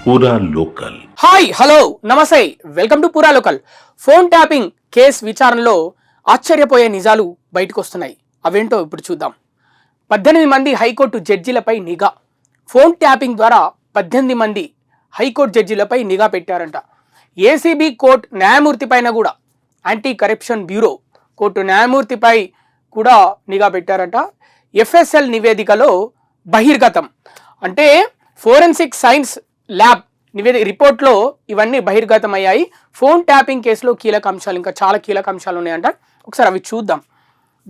పూరా local. Hi hello నమస్తే, welcome to పూరా లోకల్. ఫోన్ ట్యాపింగ్ కేసు విచారణలో ఆశ్చర్యపోయే నిజాలు బయటకు వస్తున్నాయి. అవేంటో ఇప్పుడు చూద్దాం. 18 మంది హైకోర్టు జడ్జీలపై నిఘా. ఫోన్ ట్యాపింగ్ ద్వారా 18 మంది హైకోర్టు జడ్జీలపై నిఘా పెట్టారంట. ఏసీబీ కోర్టు న్యాయమూర్తి పైన కూడా, యాంటీ కరప్షన్ బ్యూరో కోర్టు న్యాయమూర్తిపై కూడా నిఘా పెట్టారంట. ఎఫ్ఎస్ఎల్ నివేదికలో బహిర్గతం అంటే ఫోరెన్సిక్ సైన్స్ ల్యాబ్ రిపోర్ట్లో ఇవన్నీ బహిర్గతమయ్యాయి. ఫోన్ ట్యాపింగ్ కేసులో కీలక అంశాలు, ఇంకా చాలా కీలక అంశాలు ఉన్నాయంట. ఒకసారి అవి చూద్దాం.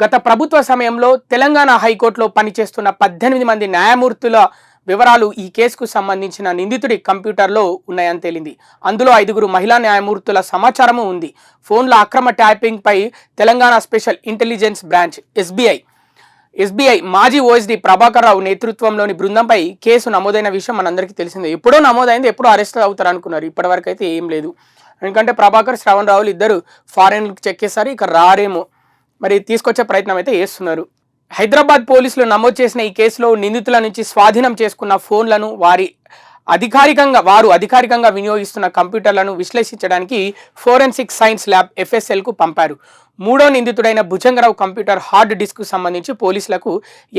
గత ప్రభుత్వ సమయంలో తెలంగాణ హైకోర్టులో పనిచేస్తున్న 18 మంది న్యాయమూర్తుల వివరాలు ఈ కేసుకు సంబంధించిన నిందితుడి కంప్యూటర్లో ఉన్నాయని తేలింది. అందులో 5 మహిళా న్యాయమూర్తుల సమాచారము ఉంది. ఫోన్ల అక్రమ ట్యాపింగ్ పై Telangana special intelligence branch SBI మాజీ ఓఎస్డీ ప్రభాకర్ రావు నేతృత్వంలోని బృందంపై కేసు నమోదైన విషయం మనందరికీ తెలిసిందే. ఎప్పుడో నమోదైంది, ఎప్పుడో అరెస్ట్ అవుతారు అనుకున్నారు. ఇప్పటివరకు అయితే ఏం లేదు. ఎందుకంటే ప్రభాకర్, శ్రవణ్ రావులు ఇద్దరు ఫారెన్ చెక్ చేశారు, ఇక రారేమో, మరి తీసుకొచ్చే ప్రయత్నం అయితే చేస్తున్నారు. హైదరాబాద్ పోలీసులు నమోదు చేసిన ఈ కేసులో నిందితుల నుంచి స్వాధీనం చేసుకున్న ఫోన్లను వారు అధికారికంగా వినియోగిస్తున్న కంప్యూటర్లను విశ్లేషించడానికి ఫోరెన్సిక్ సైన్స్ ల్యాబ్ ఎఫ్ఎస్ఎల్కు పంపారు. 3వ నిందితుడైన భుజంగరావు కంప్యూటర్ హార్డ్ డిస్క్ సంబంధించి పోలీసులకు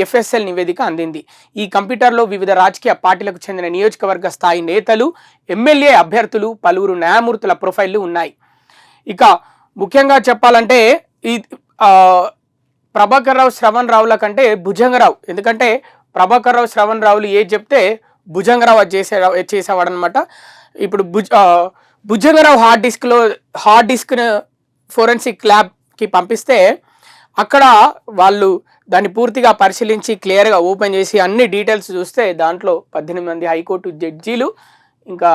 ఎఫ్ఎస్ఎల్ నివేదిక అందింది. ఈ కంప్యూటర్లో వివిధ రాజకీయ పార్టీలకు చెందిన నియోజకవర్గ స్థాయి నేతలు, ఎమ్మెల్యే అభ్యర్థులు, పలువురు న్యాయమూర్తుల ప్రొఫైళ్లు ఉన్నాయి. ఇక ముఖ్యంగా చెప్పాలంటే ఈ ప్రభాకర్ రావు, శ్రవణ్ రావుల కంటే భుజంగరావు, ఎందుకంటే ప్రభాకర్ రావు, శ్రవణ్ రావులు ఏది చెప్తే భుజంగరావు చేసేవాడు అనమాట. ఇప్పుడు భుజంగరావు హార్డ్ డిస్క్ను ఫోరెన్సిక్ ల్యాబ్కి పంపిస్తే అక్కడ వాళ్ళు దాన్ని పూర్తిగా పరిశీలించి క్లియర్గా ఓపెన్ చేసి అన్ని డీటెయిల్స్ చూస్తే దాంట్లో 18 మంది హైకోర్టు జడ్జీలు, ఇంకా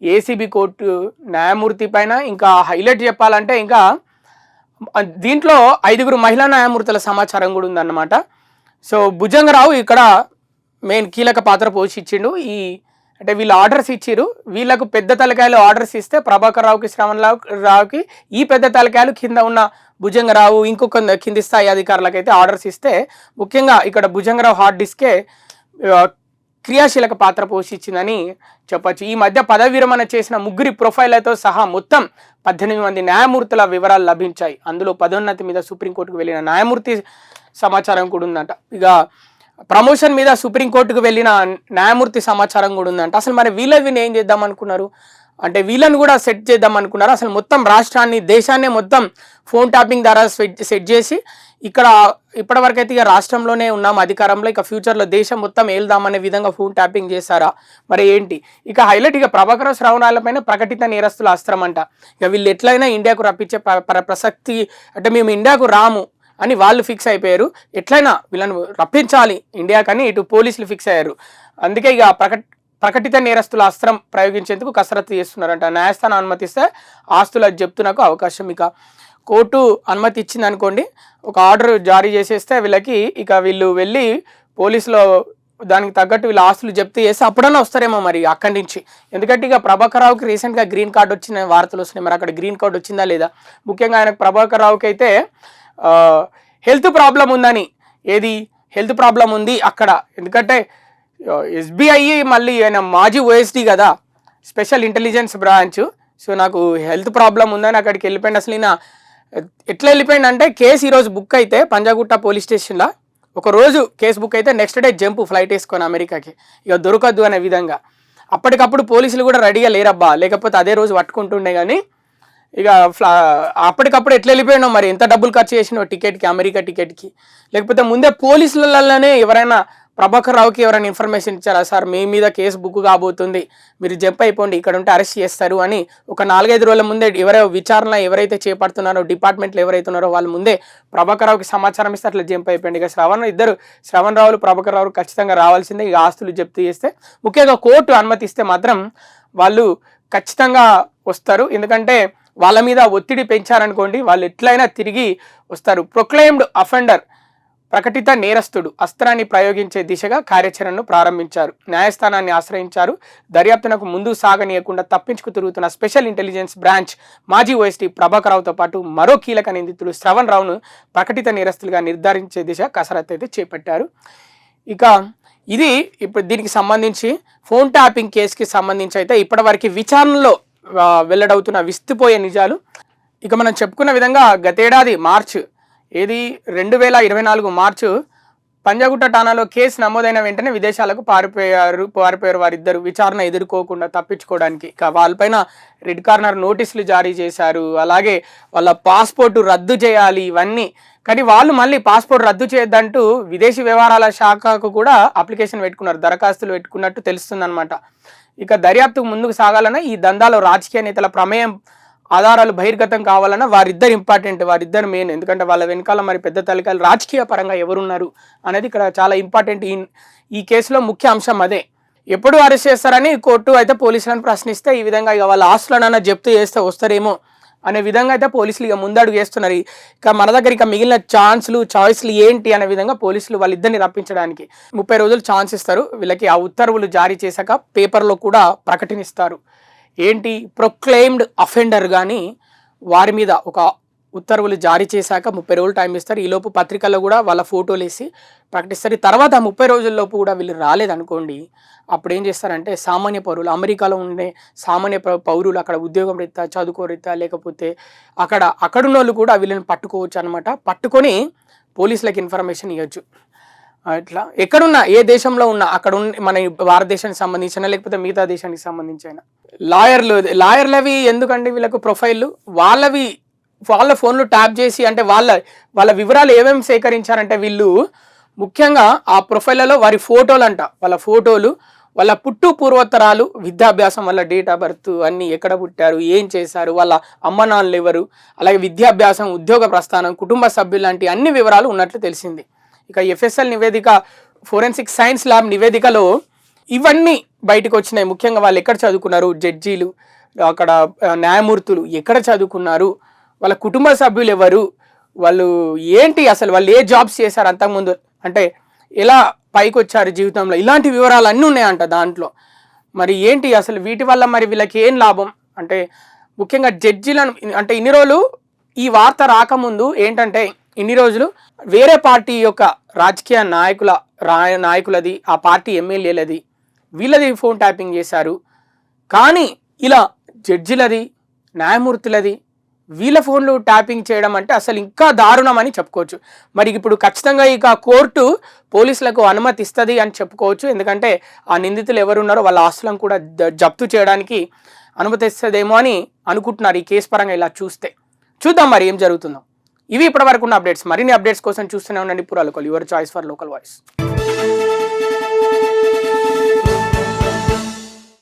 ఏసీబీ కోర్టు న్యాయమూర్తి పైన, ఇంకా హైలైట్ చెప్పాలంటే ఇంకా దీంట్లో 5 మహిళా న్యాయమూర్తుల సమాచారం కూడా ఉందన్నమాట. సో భుజంగరావు ఇక్కడ మెయిన్ కీలక పాత్ర పోషించిండు. అంటే వీళ్ళు ఆర్డర్స్ ఇచ్చిరు, వీళ్ళకు పెద్ద తలకాయలు ఆర్డర్స్ ఇస్తే ప్రభాకర్ రావుకి, శ్రవణ్ రావుకి ఈ పెద్ద తలకాయలు కింద ఉన్న భుజంగరావు, ఇంకొక కింది స్థాయి అధికారులకు అయితే ఆర్డర్స్ ఇస్తే, ముఖ్యంగా ఇక్కడ భుజంగరావు హార్డ్ డిస్కే క్రియాశీలక పాత్ర పోషించిందని చెప్పచ్చు. ఈ మధ్య పదవి విరమణ చేసిన 3 ప్రొఫైళ్లతో సహా మొత్తం 18 మంది న్యాయమూర్తుల వివరాలు లభించాయి. అందులో పదోన్నతి మీద సుప్రీంకోర్టుకు వెళ్ళిన న్యాయమూర్తి సమాచారం కూడా ఉందంట. ఇక ప్రమోషన్ మీద సుప్రీంకోర్టుకు వెళ్ళిన న్యాయమూర్తి సమాచారం కూడా ఉందంట. అసలు మరి వీళ్ళని ఏం చేద్దాం అనుకున్నారు అంటే వీళ్ళని కూడా సెట్ చేద్దాం అనుకున్నారు. అసలు మొత్తం రాష్ట్రాన్ని, దేశాన్నే మొత్తం ఫోన్ ట్యాపింగ్ ద్వారా సెట్ చేసి ఇక్కడ ఇప్పటివరకు అయితే ఇక రాష్ట్రంలోనే ఉన్నాం అధికారంలో, ఇక ఫ్యూచర్లో దేశం మొత్తం వెళ్దామనే విధంగా ఫోన్ ట్యాపింగ్ చేశారా మరి ఏంటి? ఇక హైలైట్ ఇక ప్రభాకర్ శ్రవణాలపైన ప్రకటిత నేరస్తుల అస్త్రం అంట. ఇక వీళ్ళు ఎట్లయినా ఇండియాకు రప్పించే ప్రసక్తి, అంటే మేము ఇండియాకు రాము అని వాళ్ళు ఫిక్స్ అయిపోయారు. ఎట్లయినా వీళ్ళని రప్పించాలి ఇండియాకని ఇటు పోలీసులు ఫిక్స్ అయ్యారు. అందుకే ఇక ప్రకటిత నేరస్తుల అస్త్రం ప్రయోగించేందుకు కసరత్తు చేస్తున్నారంట. న్యాయస్థానం అనుమతిస్తే ఆస్తుల జప్తునకు అవకాశం. ఇక కోర్టు అనుమతి ఇచ్చింది అనుకోండి, ఒక ఆర్డర్ జారీ చేసేస్తే వీళ్ళకి ఇక వీళ్ళు వెళ్ళి పోలీసులో దానికి తగ్గట్టు వీళ్ళ ఆస్తులు జప్తు చేస్తే అప్పుడన్నా వస్తారేమో మరి అక్కడి నుంచి. ఎందుకంటే ఇక ప్రభాకర్ రావుకి రీసెంట్గా గ్రీన్ కార్డు వచ్చిన వార్తలు వస్తున్నాయి. మరి అక్కడ గ్రీన్ కార్డు వచ్చిందా లేదా? ముఖ్యంగా ఆయనకు ప్రభాకర్ రావుకి అయితే హెల్త్ ప్రాబ్లం ఉందని, హెల్త్ ప్రాబ్లం ఉంది అక్కడ. ఎందుకంటే ఎస్బీఐ మళ్ళీ ఆయన మాజీ ఓఎస్డీ కదా, స్పెషల్ ఇంటెలిజెన్స్ బ్రాంచ్. సో నాకు హెల్త్ ప్రాబ్లం ఉందని అక్కడికి వెళ్ళిపోయింది. అసలు ఈయన ఎట్లా వెళ్ళిపోయింది అంటే, కేసు ఈరోజు బుక్ అయితే పంజాగుట్ట పోలీస్ స్టేషన్లో, ఒకరోజు కేసు బుక్ అయితే నెక్స్ట్ డే జంప్ ఫ్లైట్ వేసుకొని అమెరికాకి, ఇక దొరకద్దు అనే విధంగా. అప్పటికప్పుడు పోలీసులు కూడా రెడీగా లేరబ్బా, లేకపోతే అదే రోజు పట్టుకుంటుండే. కానీ ఇక అప్పటికప్పుడు ఎట్లా వెళ్ళిపోయినావు మరి, ఎంత డబ్బులు ఖర్చు చేసినావు టికెట్కి, అమెరికా టికెట్కి? లేకపోతే ముందే పోలీసులలోనే ఎవరైనా ప్రభాకర్ రావుకి ఎవరైనా ఇన్ఫర్మేషన్ ఇచ్చారా, సార్ మీ మీద కేసు బుక్ కాబోతుంది, మీరు జంప్ అయిపోండి, ఇక్కడ ఉంటే అరెస్ట్ చేస్తారు అని ఒక 4-5 రోజుల ముందే విచారణ ఎవరైతే చేపడుతున్నారో, డిపార్ట్మెంట్లో ఎవరైతే ఉన్నారో వాళ్ళు ముందే ప్రభాకర్ రావుకి సమాచారం ఇస్తే అట్లా జంప్ అయిపోయింది. ఇక శ్రవణ్ రావులు, ప్రభాకర్ రావులు ఖచ్చితంగా రావాల్సిందే. ఇక ఆస్తులు జప్తు చేస్తే, ముఖ్యంగా కోర్టు అనుమతిస్తే మాత్రం వాళ్ళు ఖచ్చితంగా వస్తారు. ఎందుకంటే వాళ్ళ మీద ఒత్తిడి పెంచారనుకోండి, వాళ్ళు ఎట్లయినా తిరిగి వస్తారు. ప్రొక్లెయిమ్డ్ అఫెండర్, ప్రకటిత నేరస్తుడు అస్త్రాన్ని ప్రయోగించే దిశగా కార్యాచరణను ప్రారంభించారు. న్యాయస్థానాన్ని ఆశ్రయించారు. దర్యాప్తునకు ముందు సాగనీయకుండా తప్పించుకు తిరుగుతున్న స్పెషల్ ఇంటెలిజెన్స్ బ్రాంచ్ మాజీ ఓఎస్డీ ప్రభాకర్ రావుతో పాటు మరో కీలక నిందితులు శ్రవణ్ రావును ప్రకటిత నేరస్తులుగా నిర్ధారించే దిశ కసరత్తు అయితే చేపట్టారు. ఇక ఇది ఇప్పుడు దీనికి సంబంధించి ఫోన్ ట్యాపింగ్ కేసుకి సంబంధించి అయితే ఇప్పటివరకు విచారణలో వెల్లడవుతున్న విస్తుపోయే నిజాలు. ఇక మనం చెప్పుకున్న విధంగా గతేడాది మార్చ్ 2024 మార్చు పంజాగుట్ట ఠాణాలో కేసు నమోదైన వెంటనే విదేశాలకు పారిపోయారు వారిద్దరు విచారణ ఎదుర్కోకుండా తప్పించుకోవడానికి. ఇక వాళ్ళపైన రెడ్ కార్నర్ నోటీసులు జారీ చేశారు. అలాగే వాళ్ళ పాస్పోర్టు రద్దు చేయాలి ఇవన్నీ. కానీ వాళ్ళు మళ్ళీ పాస్పోర్ట్ రద్దు చేయొద్దంటూ విదేశీ వ్యవహారాల శాఖకు కూడా అప్లికేషన్ పెట్టుకున్నారు, దరఖాస్తులు పెట్టుకున్నట్టు తెలుస్తుందన్నమాట. ఇక దర్యాప్తుకు ముందుకు సాగాలన్నా ఈ దందాలో రాజకీయ నేతల ప్రమేయం ఆధారాలు బహిర్గతం కావాలన్నా వారిద్దరు ఇంపార్టెంట్, వారిద్దరు మెయిన్. ఎందుకంటే వాళ్ళ వెనకాల మరి పెద్ద తలకాయలు రాజకీయ పరంగా ఎవరున్నారు అనేది ఇక్కడ చాలా ఇంపార్టెంట్. ఈ కేసులో ముఖ్య అంశం అదే. ఎప్పుడు అరెస్ట్ చేస్తారని కోర్టు అయితే పోలీసులను ప్రశ్నిస్తే ఈ విధంగా ఇక వాళ్ళ ఆస్తులనన్నా జప్తు చేస్తే వస్తారేమో అనే విధంగా అయితే పోలీసులు ఇక ముందడుగు వేస్తున్నారు. ఇక మన దగ్గర ఇక మిగిలిన చాయిస్లు ఏంటి అనే విధంగా పోలీసులు వాళ్ళిద్దరిని రప్పించడానికి 30 రోజులు ఛాన్స్ ఇస్తారు. వీళ్ళకి ఆ ఉత్తర్వులు జారీ చేశాక పేపర్లో కూడా ప్రకటనిస్తారు. ఏంటి, ప్రొక్లెయిమ్డ్ అఫెండర్ కానీ వారి మీద ఒక ఉత్తర్వులు జారీ చేశాక 30 రోజులు టైం ఇస్తారు. ఈలోపు పత్రికల్లో కూడా వాళ్ళ ఫోటోలు వేసి ప్రకటిస్తారు. తర్వాత 30 రోజుల్లోపు కూడా వీళ్ళు రాలేదనుకోండి, అప్పుడు ఏం చేస్తారంటే సామాన్య పౌరులు, అమెరికాలో ఉండే సామాన్య పౌరులు, అక్కడ ఉద్యోగం రీత్యా, చదువుకో రీత్యా, లేకపోతే అక్కడున్న వాళ్ళు కూడా వీళ్ళని పట్టుకోవచ్చు అనమాట. పట్టుకొని పోలీసులకు ఇన్ఫర్మేషన్ ఇవ్వచ్చు. ఇట్లా ఎక్కడున్నా, ఏ దేశంలో ఉన్నా, అక్కడ మన భారతదేశానికి సంబంధించిన లేకపోతే మిగతా దేశానికి సంబంధించిన లాయర్లవి ఎందుకండి వీళ్ళకు ప్రొఫైళ్ళు, వాళ్ళ ఫోన్లు ట్యాప్ చేసి అంటే వాళ్ళ వివరాలు ఏమేమి సేకరించారంటే వీళ్ళు ముఖ్యంగా ఆ ప్రొఫైల్లో వారి ఫోటోలు అంట, వాళ్ళ ఫోటోలు, వాళ్ళ పుట్టు పూర్వోత్తరాలు, విద్యాభ్యాసం, వాళ్ళ డేట్ ఆఫ్ బర్త్, అన్నీ ఎక్కడ పుట్టారు, ఏం చేశారు, వాళ్ళ అమ్మ నాన్నలు ఎవరు, అలాగే విద్యాభ్యాసం, ఉద్యోగ ప్రస్థానం, కుటుంబ సభ్యులు లాంటి అన్ని వివరాలు ఉన్నట్లు తెలిసింది. ఇక ఎఫ్ఎస్ఎల్ నివేదిక, ఫోరెన్సిక్ సైన్స్ ల్యాబ్ నివేదికలో ఇవన్నీ బయటకు వచ్చినాయి. ముఖ్యంగా వాళ్ళు ఎక్కడ చదువుకున్నారు, జడ్జీలు, అక్కడ న్యాయమూర్తులు ఎక్కడ చదువుకున్నారు, వాళ్ళ కుటుంబ సభ్యులు ఎవరు, వాళ్ళు ఏంటి, అసలు వాళ్ళు ఏ జాబ్స్ చేశారు అంతకుముందు, అంటే ఎలా పైకి వచ్చారు జీవితంలో, ఇలాంటి వివరాలు అన్నీ ఉన్నాయంట దాంట్లో. మరి ఏంటి అసలు వీటి వల్ల మరి వీళ్ళకి ఏం లాభం అంటే, ముఖ్యంగా జడ్జీలను అంటే ఇన్ని రోజులు ఈ వార్త రాకముందు ఏంటంటే ఇన్ని రోజులు వేరే పార్టీ యొక్క రాజకీయ నాయకులది, ఆ పార్టీ ఎమ్మెల్యేలది, వీళ్ళది ఫోన్ ట్యాపింగ్ చేశారు. కానీ ఇలా జడ్జిలది, న్యాయమూర్తులది, వీళ్ళ ఫోన్లు ట్యాపింగ్ చేయడం అంటే అసలు ఇంకా దారుణం అని చెప్పుకోవచ్చు. మరి ఇప్పుడు ఖచ్చితంగా ఇక కోర్టు పోలీసులకు అనుమతి ఇస్తుంది అని చెప్పుకోవచ్చు. ఎందుకంటే ఆ నిందితులు ఎవరున్నారో వాళ్ళ ఆస్తులను కూడా జప్తు చేయడానికి అనుమతి ఇస్తుందేమో అని అనుకుంటున్నారు ఈ కేసు పరంగా ఇలా చూస్తే. చూద్దాం మరి ఏం జరుగుతుందో. ఇవి ఇప్పటివరకు ఉన్న అప్డేట్స్. మరిన్ని అప్డేట్స్ కోసం చూస్తూనే ఉండండి పురాలోకల్, your choice for local voice.